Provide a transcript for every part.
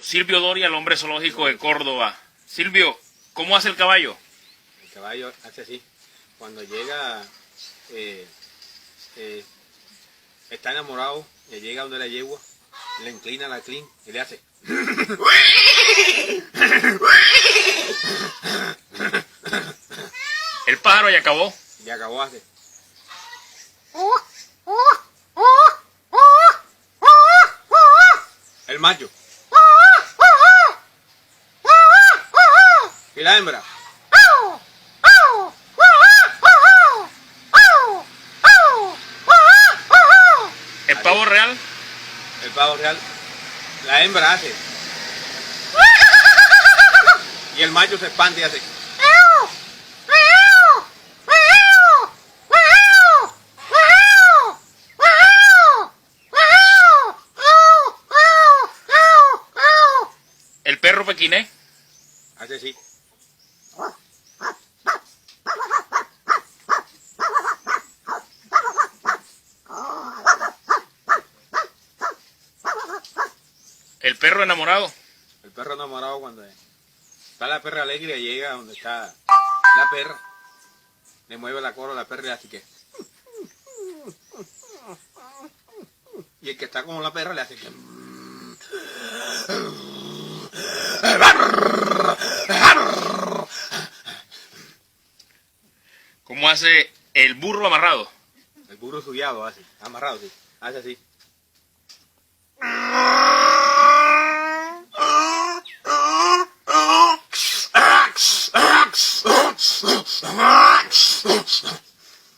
Silvio Doria, el hombre zoológico de Córdoba. Silvio, ¿cómo hace el caballo? El caballo hace así. Cuando llega, está enamorado, le llega donde la yegua, le inclina la crin y le hace. El pájaro ya acabó. Y acabó hace. El macho. Y la hembra. El pavo real. El pavo real. La hembra hace. Y el macho se expande y hace. El perro pequinés. Hace así. El perro enamorado. El perro enamorado cuando está la perra alegre llega donde está la perra. Le mueve la cola a la perra y hace que. Y el que está con la perra le hace que. ¿Cómo hace el burro amarrado? El burro subiado hace, amarrado, sí. Hace así.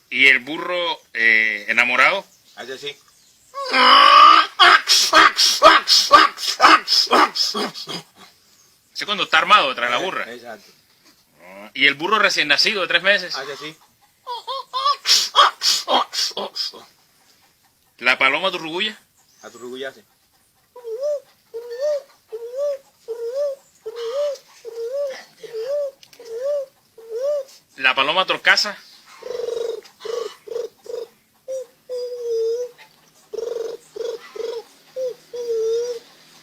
¿Y el burro enamorado? Hace así. Ese cuando está armado detrás de la burra. Exacto. ¿Y el burro recién nacido de 3 meses? Hace así. ¿La paloma turruguya? A tu rugulla hace. ¿La paloma torcaza?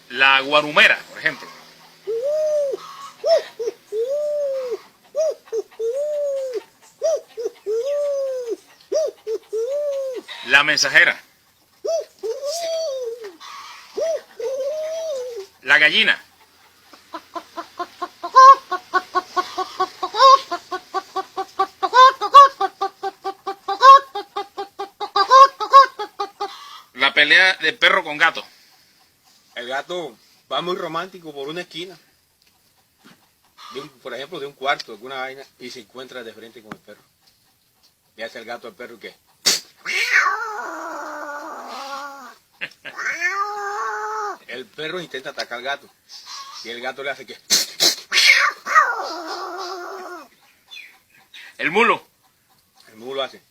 La guarumera, por ejemplo. La mensajera. La gallina. La pelea de perro con gato. El gato va muy romántico por una esquina. Por ejemplo, de un cuarto, de alguna vaina, y se encuentra de frente con el perro. Y hace el gato al perro que. El perro intenta atacar al gato. Y el gato le hace que. El mulo. El mulo hace.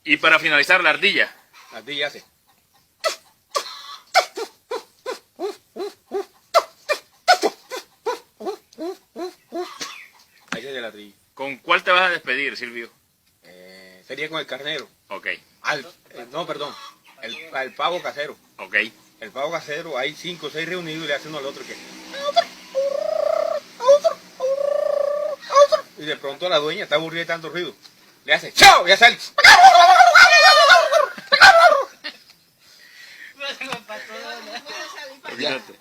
Y para finalizar, la ardilla. La ardilla hace. Ahí es de la ardilla. ¿Con cuál te vas a despedir, Silvio? Sería con el carnero. Ok, No, perdón. El pavo casero. ok. El pavo casero, hay 5 o 6 reunidos y le hacen uno al otro que. Y de pronto la dueña está aburrida de tanto ruido. Le hace ¡chao! Ya sale. Olvídate.